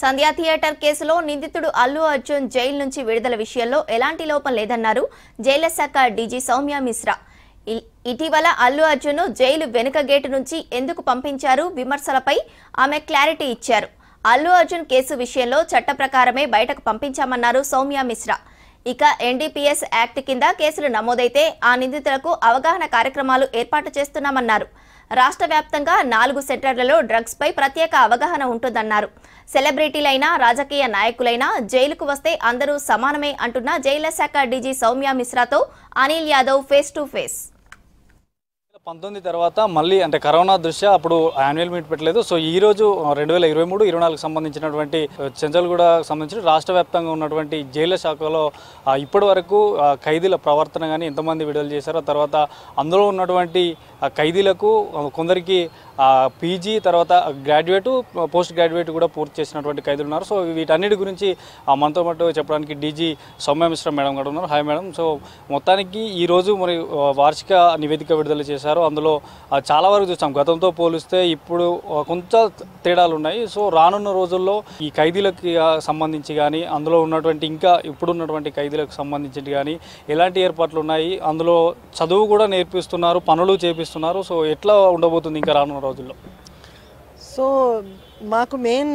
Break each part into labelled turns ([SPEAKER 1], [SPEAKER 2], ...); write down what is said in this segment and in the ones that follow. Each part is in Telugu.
[SPEAKER 1] సంధ్యా థియేటర్ కేసులో నిందితుడు అల్లు అర్జున్ జైలు నుంచి విడుదల విషయంలో ఎలాంటి లోపం లేదన్నారు జైళ్ల శాఖ డీజీ సౌమ్య మిశ్రా. ఇటీవల అల్లు అర్జున్ జైలు వెనుక గేటు నుంచి ఎందుకు పంపించారు విమర్శలపై ఆమె క్లారిటీ ఇచ్చారు. అల్లు అర్జున్ కేసు విషయంలో చట్ట ప్రకారమే బయటకు పంపించామన్నారు సౌమ్య మిశ్రా. ఇక ఎన్డీపీఎస్ యాక్ట్ కింద కేసులు నమోదైతే ఆ నిందితులకు అవగాహన కార్యక్రమాలు ఏర్పాటు చేస్తున్నామన్నారు. రాష్ట్ర వ్యాప్తంగా 4 సెంటర్లలో డ్రగ్స్ పై ప్రత్యేక అవగాహన ఉంటుందన్నారు. సెలబ్రిటీలైనా రాజకీయ నాయకులైనా జైలుకు వస్తే అందరూ సమానమే అంటున్న జైళ్ల శాఖ డీజీ సౌమ్య మిశ్రాతో Anil Yadav face to face.
[SPEAKER 2] 19 తర్వాత మళ్ళీ అంటే కరోనా దృష్ట్యా అప్పుడు యాన్యువల్ మీట్ పెట్టలేదు. సో ఈ రోజు 2023-24 సంబంధించినటువంటి చెంచల్గూడ సంబంధించిన రాష్ట్ర వ్యాప్తంగా ఉన్నటువంటి జైళ్ల శాఖలో ఇప్పటి వరకు ఖైదీల ప్రవర్తన కానీ ఎంతమంది విడుదల చేశారో, తర్వాత అందులో ఉన్నటువంటి ఖైదీలకు కొందరికి పీజీ తర్వాత గ్రాడ్యుయేట్ పోస్ట్ గ్రాడ్యుయేట్ కూడా పూర్తి చేసినటువంటి ఖైదీలు ఉన్నారు. సో వీటన్నిటి గురించి మనతో పాటు చెప్పడానికి డీజీ సౌమ్య మిశ్రా మేడం కూడా ఉన్నారు. Hi madam. సో మొత్తానికి ఈరోజు మరి వార్షిక నివేదిక విడుదల చేశారు. అందులో చాలా వరకు చూస్తాం, గతంతో పోలిస్తే ఇప్పుడు కొంచెం తేడాలు ఉన్నాయి. సో రానున్న రోజుల్లో ఈ ఖైదీలకు సంబంధించి కానీ అందులో ఉన్నటువంటి ఇంకా ఇప్పుడున్నటువంటి ఖైదీలకు సంబంధించి కానీ ఎలాంటి ఏర్పాట్లు ఉన్నాయి, అందులో చదువు కూడా నేర్పిస్తున్నారు, పనులు చేపిస్తున్నారు. సో ఎట్లా ఉండబోతుంది ఇంకా రానున్న రోజుల్లో?
[SPEAKER 3] సో మాకు మెయిన్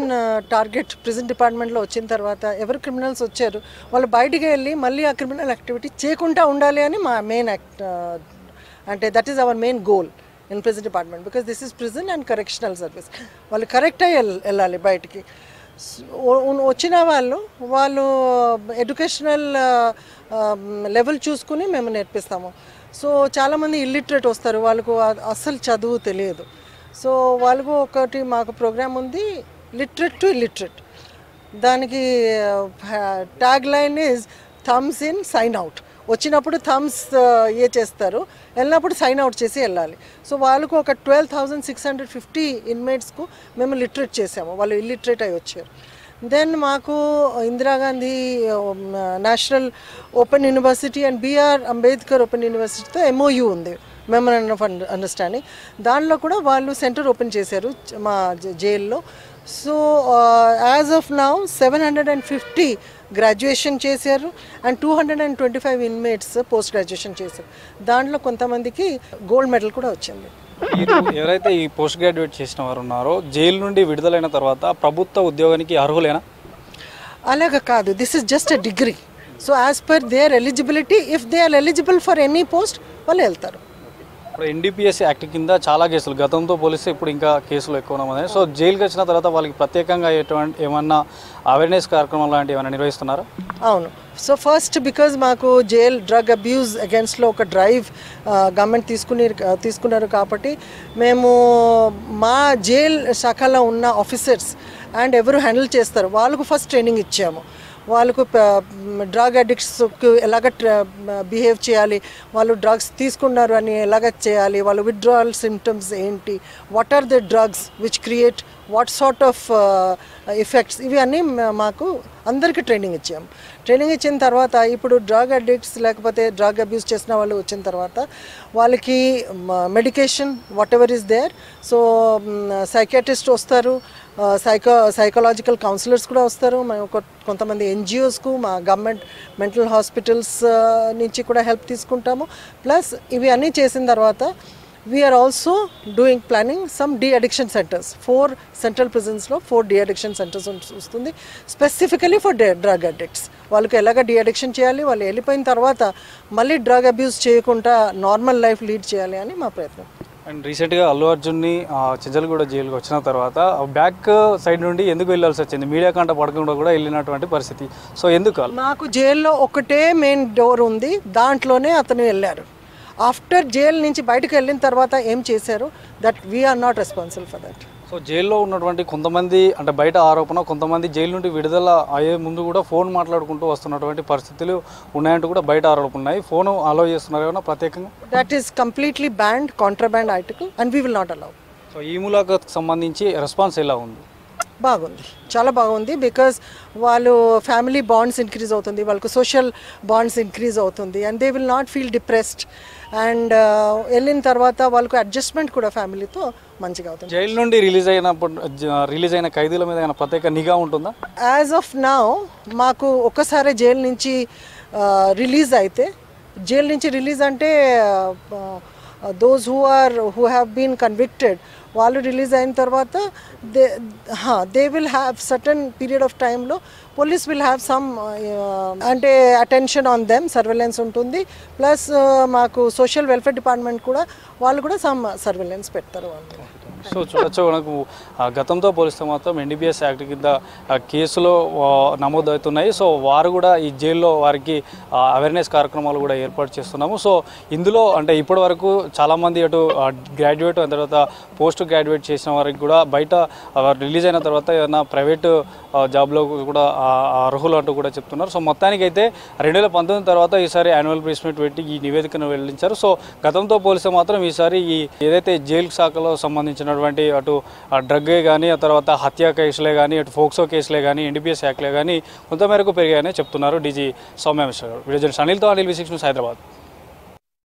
[SPEAKER 3] టార్గెట్ ప్రిజన్ డిపార్ట్మెంట్లో వచ్చిన తర్వాత ఎవరు క్రిమినల్స్ వచ్చారు వాళ్ళు బయటికి వెళ్ళి మళ్ళీ ఆ క్రిమినల్ యాక్టివిటీ చేయకుండా ఉండాలి అని మా మెయిన్ అంటే that is our main goal in prison department. Because this is prison and correctional service. వాళ్ళు కరెక్ట్ అయ్యి వెళ్ళాలి బయటికి. వచ్చిన వాళ్ళు ఎడ్యుకేషనల్ లెవెల్ చూసుకుని మేము నేర్పిస్తాము. సో చాలామంది ఇల్లిటరేట్ వస్తారు, వాళ్ళకు అస్సలు చదువు తెలియదు. సో వాళ్ళకు ఒకటి మాకు ప్రోగ్రామ్ ఉంది, లిటరేట్ టు ఇల్లిటరేట్. దానికి tag line is thumbs in sign out. వచ్చినప్పుడు థమ్స్ చేస్తారు, వెళ్ళినప్పుడు సైన్ అవుట్ చేసి వెళ్ళాలి. సో వాళ్ళకు ఒక 12,650 ఇన్మేట్స్కు మేము లిటరేట్ చేసాము, వాళ్ళు ఇల్లిటరేట్ అయి వచ్చారు. దెన్ మాకు Indira Gandhi national open university and BR Ambedkar open యూనివర్సిటీతో MOU ఉంది, మెమోరాండం ఆఫ్ అండర్స్టాండింగ్. దానిలో కూడా వాళ్ళు సెంటర్ ఓపెన్ చేశారు మా జైల్లో. So as of now 750 graduation చేశారు అండ్ 225 ఇన్మేట్స్ పోస్ట్ గ్రాడ్యుయేషన్ చేశారు. దాంట్లో కొంతమందికి గోల్డ్ మెడల్ కూడా వచ్చింది.
[SPEAKER 2] ఎవరైతే ఈ పోస్ట్ గ్రాడ్యుయేట్ చేసిన వారు ఉన్నారో జైలు నుండి విడుదలైన తర్వాత ప్రభుత్వ ఉద్యోగానికి అర్హులేనా?
[SPEAKER 3] అలాగా కాదు, this is just a degree. So as per their eligibility, if they are eligible for any post వాళ్ళు వెళ్తారు.
[SPEAKER 2] ఇప్పుడు ఎన్డీపీఎస్ యాక్ట్ కింద చాలా కేసులు గతంతో పోలిస్తే ఇప్పుడు ఇంకా కేసులు ఎక్కువ ఉన్నాయి. సో జైలుకి వచ్చిన తర్వాత వాళ్ళకి ప్రత్యేకంగా ఏమన్నా అవేర్నెస్ కార్యక్రమం లాంటివి ఏమైనా నిర్వహిస్తున్నారా?
[SPEAKER 3] అవును. సో ఫస్ట్ బికాజ్ మాకు జైల్ డ్రగ్ అబ్యూస్ అగేన్స్ట్లో ఒక డ్రైవ్ గవర్నమెంట్ తీసుకున్నారు కాబట్టి మేము మా జైల్ శాఖలో ఉన్న ఆఫీసర్స్ అండ్ ఎవరు హ్యాండిల్ చేస్తారు వాళ్ళకు ఫస్ట్ ట్రైనింగ్ ఇచ్చాము. వాళ్ళకు డ్రగ్ అడిక్ట్స్కి ఎలాగ బిహేవ్ చేయాలి, వాళ్ళు డ్రగ్స్ తీసుకున్నారు అని ఎలాగ చేయాలి, వాళ్ళ విత్డ్రావల్ సిమ్టమ్స్ ఏంటి, what are the drugs which create what sort of effects, ఇవి అన్నీ మాకు అందరికీ ట్రైనింగ్ ఇచ్చాము. ట్రైనింగ్ ఇచ్చిన తర్వాత ఇప్పుడు డ్రగ్ అడిక్ట్స్ లేకపోతే డ్రగ్ అబ్యూస్ చేసిన వాళ్ళు వచ్చిన తర్వాత వాళ్ళకి medication whatever is there. So psychiatrist వస్తారు, సైకలాజికల్ కౌన్సిలర్స్ కూడా వస్తారు. మేము కొంతమంది NGOస్కు మా గవర్నమెంట్ మెంటల్ హాస్పిటల్స్ నుంచి కూడా హెల్ప్ తీసుకుంటాము. ప్లస్ ఇవి అన్నీ చేసిన తర్వాత we're also doing planning some de addiction centres. 4 central ప్రిజన్స్లో 4 డీ అడిక్షన్ సెంటర్స్ వస్తుంది స్పెసిఫికలీ ఫర్ డ్రగ్ అడిక్ట్స్. వాళ్ళకి ఎలాగ డీ అడిక్షన్ చేయాలి, వాళ్ళు వెళ్ళిపోయిన తర్వాత మళ్ళీ డ్రగ్ అబ్యూస్ చేయకుండా నార్మల్ లైఫ్ లీడ్ చేయాలి అని మా ప్రయత్నం.
[SPEAKER 2] అండ్ రీసెంట్గా అల్లు అర్జున్ని చెంచల్గూడ జైలుకి వచ్చిన తర్వాత బ్యాక్ సైడ్ నుండి ఎందుకు వెళ్ళాల్సి వచ్చింది? మీడియా కంట పడకుండా కూడా వెళ్ళినటువంటి పరిస్థితి. సో ఎందుకు?
[SPEAKER 3] మాకు జైల్లో ఒకటే మెయిన్ డోర్ ఉంది, దాంట్లోనే అతను వెళ్ళారు. ఆఫ్టర్ జైలు నుంచి బయటకు వెళ్ళిన తర్వాత ఏం చేశారు, that we are not responsible for that.
[SPEAKER 2] So జైల్లో ఉన్నటువంటి కొంతమంది అంటే బయట ఆరోపణ, కొంతమంది జైలు నుండి విడుదల అయ్యే ముందు కూడా ఫోన్ మాట్లాడుకుంటూ వస్తున్నటువంటి పరిస్థితులు ఉన్నాయంటూ కూడా బయట ఆరోపణలు ఉన్నాయి. ఫోన్ అలౌ చేస్తున్నారు ఏమన్నా ప్రత్యేకంగా?
[SPEAKER 3] That is completely band, contraband article and we will not allow.
[SPEAKER 2] So ఈ ములాఖాత్కి సంబంధించి రెస్పాన్స్ ఎలా ఉంది?
[SPEAKER 3] బాగుంది, చాలా బాగుంది. బికాజ్ వాళ్ళు ఫ్యామిలీ బాండ్స్ ఇంక్రీజ్ అవుతుంది, వాళ్ళకు సోషల్ బాండ్స్ ఇంక్రీజ్ అవుతుంది and they will not feel depressed. And వెళ్ళిన తర్వాత వాళ్ళకు అడ్జస్ట్మెంట్ కూడా ఫ్యామిలీతో మంచిగా అవుతుంది.
[SPEAKER 2] జైలు నుండి రిలీజ్ అయిన ఖైదీల మీద ఏమైనా ప్రత్యేక నిఘా ఉంటుందా?
[SPEAKER 3] యాజ్ ఆఫ్ నౌ మాకు ఒక్కసారి జైలు నుంచి రిలీజ్ అయితే, జైలు నుంచి రిలీజ్ అంటే those who have been convicted వాళ్ళు రిలీజ్ అయిన తర్వాత they will have certain period of టైంలో పోలీస్ విల్ హ్యావ్ సమ్ అంటే అటెన్షన్ ఆన్ దెమ్, సర్వేలెన్స్ ఉంటుంది. ప్లస్ మాకు సోషల్ వెల్ఫేర్ డిపార్ట్మెంట్ కూడా వాళ్ళు కూడా సమ్ సర్వేలెన్స్ పెడతారు వాళ్ళు.
[SPEAKER 2] సో చూడొచ్చు, మనకు గతంతో పోలిస్తే మాత్రం ఎన్డీపీఎస్ యాక్ట్ కింద కేసులో నమోదవుతున్నాయి. సో వారు కూడా ఈ జైల్లో వారికి అవేర్నెస్ కార్యక్రమాలు కూడా ఏర్పాటు చేస్తున్నాము. సో ఇందులో అంటే ఇప్పటి వరకు చాలామంది అటు గ్రాడ్యుయేట్ అయిన తర్వాత పోస్ట్ గ్రాడ్యుయేట్ చేసిన వారికి కూడా బయట రిలీజ్ అయిన తర్వాత ఏదైనా ప్రైవేటు జాబ్లో కూడా అర్హులు అంటూ కూడా చెప్తున్నారు. సో మొత్తానికైతే 2019 తర్వాత ఈసారి యాన్యువల్ ప్రెస్ మీట్ పెట్టి ఈ నివేదికను వెల్లడించారు. సో గతంతో పోలిస్తే మాత్రం ఈసారి ఈ ఏదైతే జైలు శాఖలో సంబంధించినటువంటి అటు డ్రగ్గే కానీ, ఆ తర్వాత హత్య కేసులే కానీ, అటు ఫోక్సో కేసులే కానీ, ఎన్డీపీఎస్ యాక్ట్లే కానీ కొంతమేరకు పెరిగాయని చెప్తున్నారు DG Soumya Mishra garu. Video journalist అనిల్తో, అనిల్ V6 న్యూస్, హైదరాబాద్.